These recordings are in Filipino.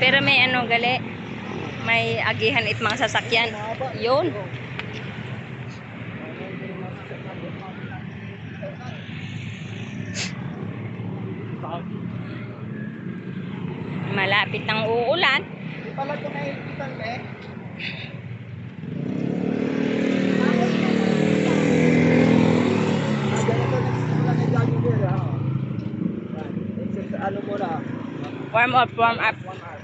Pero may ano gali, may agihan it mga sasakyan. Yun. Malapit ng uulan. Di pala ito naiipitan eh. Ganito nagsimula na jogging here ha. Ano mo na? Warm up, warm up. 1 hour.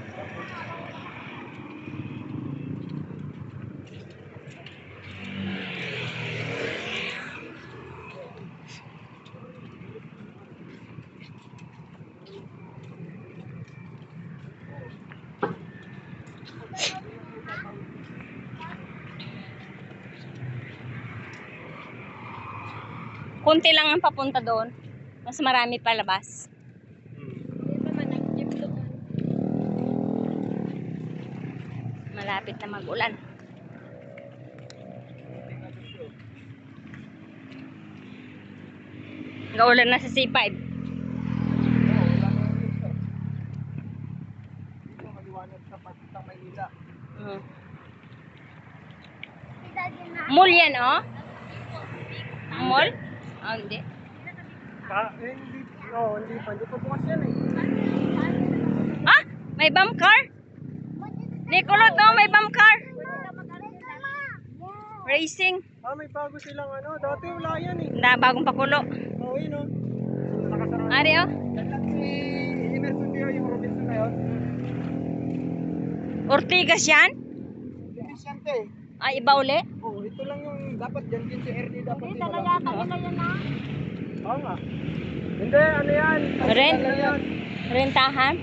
Kunti lang ang papunta doon. Mas marami palabas. Malapit na mag-ulan. Gaulan na sa C5. Mall yan, oh? Mall? Oh, hindi. Hindi pa bukas yan eh. Ah! May bump car? Nicolot, oh, may bump car. Racing. Ah, may bago silang ano. Dati wala yan eh. Bagong pakulo. Oo, yun oh. Nakasarap. Ari, oh. Dapat si Emerson Dio yung Robinson na yun. Ortigas yan? Vicente. Ay, iba uli? Oo, ito lang yung dapat dyan din si RD dapat Hindi, dito dala lang. yata nila yan na. Oo nga. Hindi, ano yan? Rent? Ano yan? Rentahan?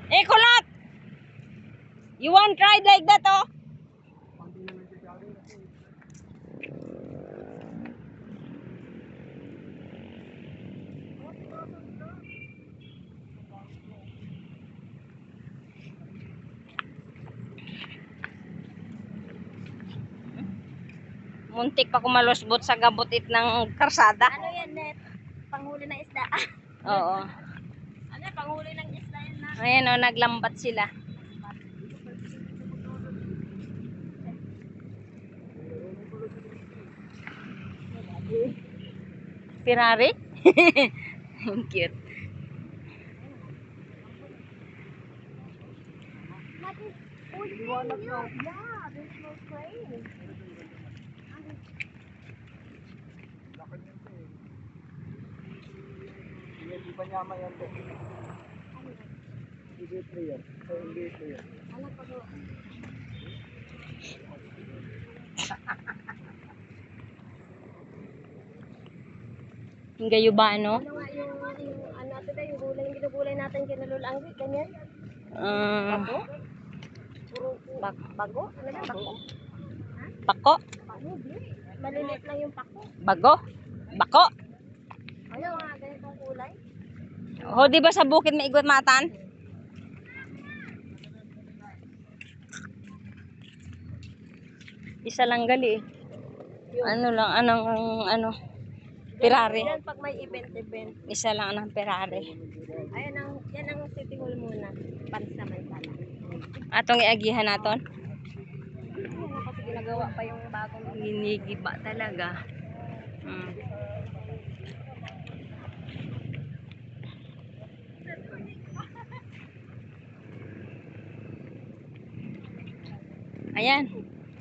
Eh, kulot! You want ride like that, oh? Muntik pa kumalosbot sa gabutit ng karsada. Ano yan, net? Panghuli ng isda. Oo. Ano, panghuli ng isda yan na. Ayan, oh, naglambat sila. Ferrari? Cute. Yeah, there's no train. Hindi pa niya yan to. Hindi player. Hindi player. Alam ko doon. Yung gayo ba, ano? Ano nga yung ano ito daw, yung gulay, yung ginugulay natin kinalulanggi, ganyan. Bago? Puro bago? Ano yan, bago? Pako? Hindi. Maliliit lang yung pako. Bago? Bako? Ano nga, ganitong kulay? O, di ba sa bukid may igot matan? Isa lang gali eh. Ano lang, ano, Ferrari. Yan pag may event. Isa lang ng Ferrari. Ayan ang, yan ang city hall muna. Pansa may pala. Atong iagihan naton. Yan ang kasi ginagawa pa yung bagong Ginigiba talaga. Ayan,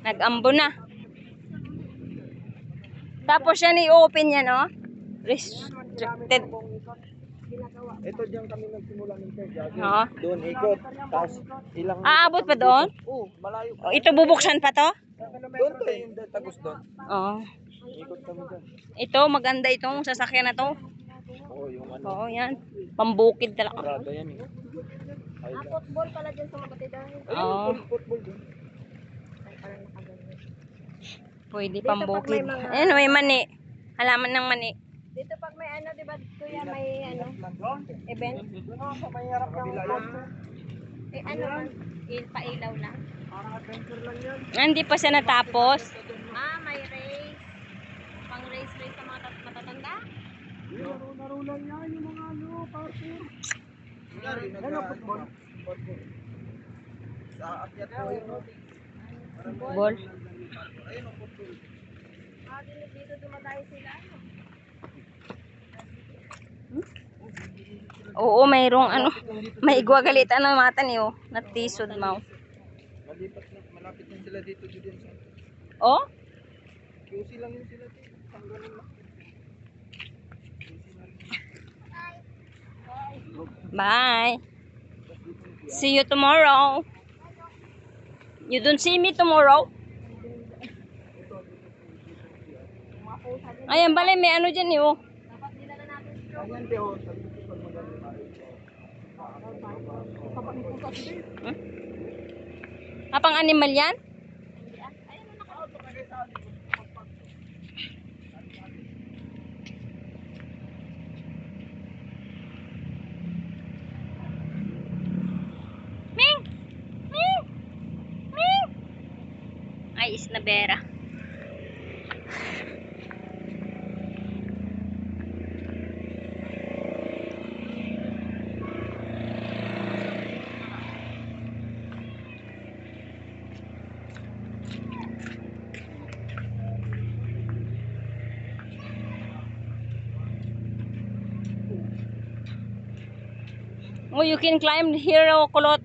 nag-ambo na. Tapos yan i-open yan, no? Restricted. ginagawa. Ito diyan kami nagsimula ng jogging. Oo. Doon ikot. Tapos ilang Aabot pa doon? Oo, malayo. O, ito bubuksan pa to? Doon to yung tagos doon. Oo. Ikot kami doon. Ito, maganda itong sasakyan na to. Oo, yung ano. Oo, yan. Pambukid talaga. Prado yan eh. Ay, Football pala dyan sa mga batidahan. Oo. football doon. Ay, parang nakagano. Pwede Dito pag pambukid. may mga- Ayan, may mani. Halaman ng mani. Dito pag may ano, di ba, kuya, may ano, event. Doon sa may harap ng club. Eh ano man, pailaw lang. Parang adventure lang yan. Hindi pa siya natapos. Ah, may race. Pang race sa mga matatanda. Laro lang yan yung mga ano, parkour. Yan ang football. Sa akyat ko yun. Ball. Ayun ang football. Dito dumadayo sila. Oo, mayroong ano. May igwagalitan ng mata niyo. Natisod mo. Malapit na sila dito din sa Oh? QC lang yun sila dito. Hanggang lang. Bye. See you tomorrow. You don't see me tomorrow? Ayan, bale, may ano dyan eh, oh. Ayan, Teo. Sabi ko pag magaling tayo. Hmm? Apang animal yan? Ming! Ming! Ming! Ay, isnabera. Oh, you can climb here, oh, kulot.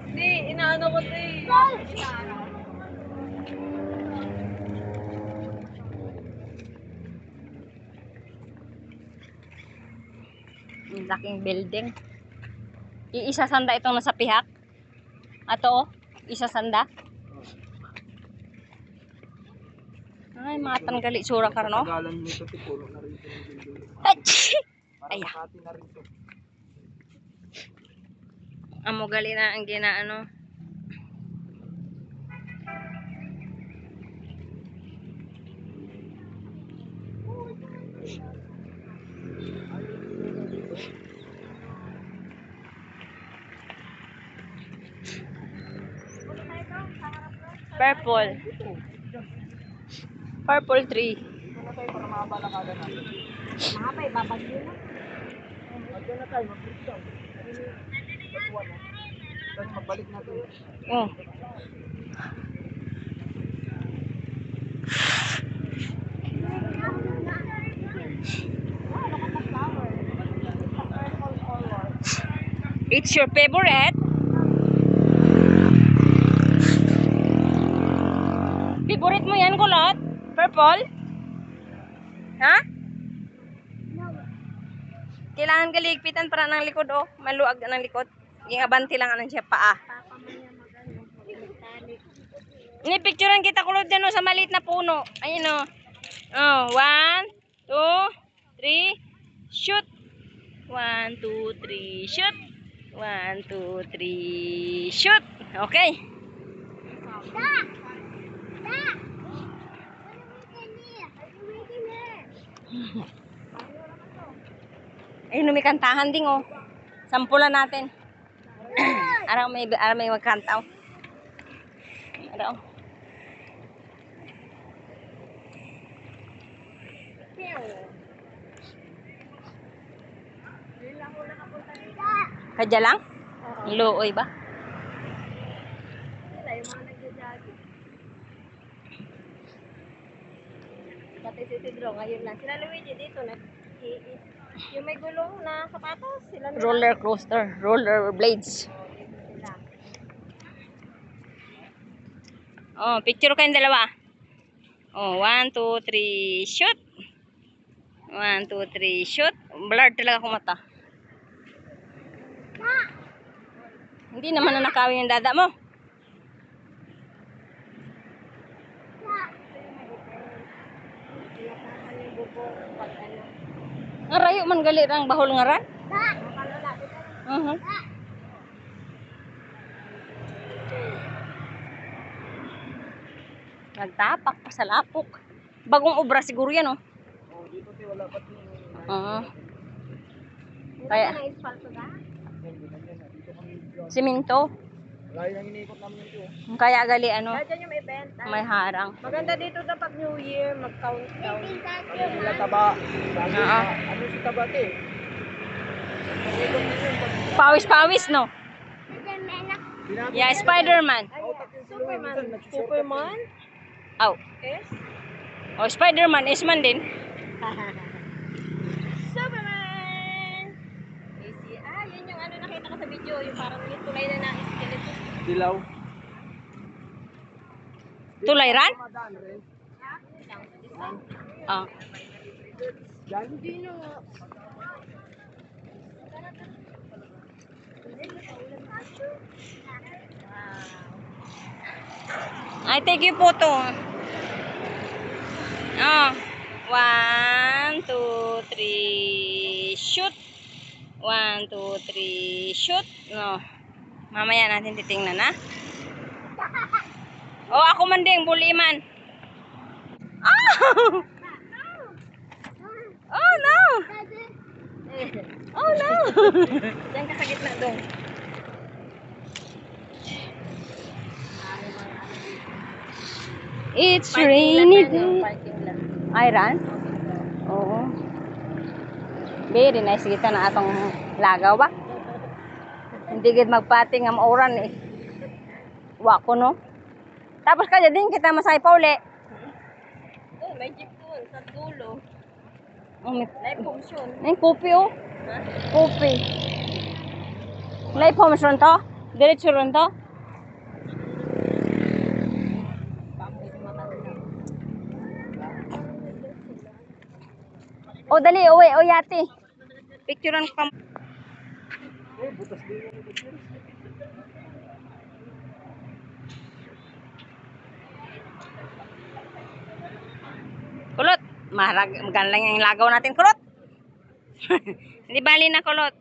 Hindi, inaano ko ito eh. Ang laking building. Iisasanda itong nasa pihak. Ato, oh, isasanda. Ay, matanggali sura ka, no? Tagalan nito, Tipulo na rin ito ng building. Ay, Para Makati na rin ito. amo gali na ang ginaano. Purple. Purple tree. Dito na tayo para makabalakadan natin. Mga pa, ibabagyo na. Diyan na tayo, mag-break down. Tapos magbalik natin. Oh. It's your favorite? Favorite mo yan, kulot? Purple? Ha? Kailangan kaligpitan para ng likod, oh. Maluag ng likod. Yung abanti lang anong siya paa. Ni-picturean kita, kulot, dyan, oh, sa maliit na puno. Ayun, oh. Oh, 1, 2, 3, shoot. 1, 2, 3, shoot. 1, 2, 3, shoot. Okay. Ay, numikantahan ding, oh. Sampulan natin. Araw may magkanta, oh. Araw. Kadya lang? Looy ba? Sila yung mga nagja-jogging. Pati si Tidro, ngayon lang. Sila Luigi dito, yung may gulong na sapatos, sila na Roller coaster. Roller blades. sila. Oh, picture kayong dalawa. Oh, 1, 2, 3, shoot. 1, 2, 3, shoot. Blurred talaga akong mata. Hindi naman na nakawin yung dada mo. Nga rayo man gali rang bahol nga ran. Nagtapak pa sa lapok. Bagong obra siguro yan, oh. Oh, dito tayo wala pa din. Kaya, Ang espalto na. simento. Layo nang iniikot namin ito. Kaya gali ano, Diyan yung may benta. may harang. Maganda dito na pag New Year, mag-countdown. Ano sila taba? Sabi Oo. na, ano si tabate? Ikot din yun. Pawis-pawis, no? Pinapit Yeah, Spider-Man. Superman. Superman? Oh. Yes? Oh, Spider-Man, Isman din. Superman! Easy. Yun yung ano nakita ko sa video. Yung parang yung tulay na na-skeleton. Dilaw. Tulayran? Madaan rin. Ah. Yan. Hindi na nga. Ay, take yung photo. Oh. 1, 2, 3, shoot. 1, 2, 3, shoot. No. Mamaya natin titingnan, ha? Oh, ako man din, buliman. Oh! Oh, no! Oh, no! Diyan ka sa gitna doon. It's rainy day. Ay, ran? Oo. Very nice kita na atong lagaw ba? Hindi gid magpating ang oran eh. Wa ko no. Tapos kaya din kita masay pa uli. Oh, may jeep doon sa dulo. Live function. Ay, kopi oh. Kopi. Live function to? Diretso ron to? O dali, uwi, o yati. Picturean ko kam. Butas din yung ito. Kulot. Maganda lang yung lagaw natin, kulot. Hindi bali na kulot.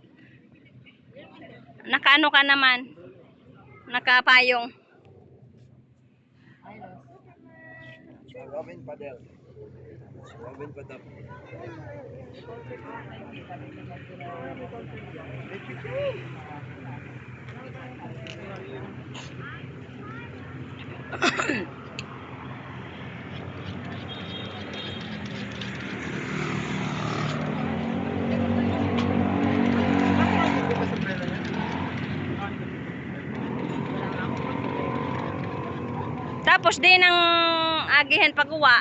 Nakaano ka naman? Nakapayong. Robin Padel. Robin Padel. Tapos din ang agihan pagkuha.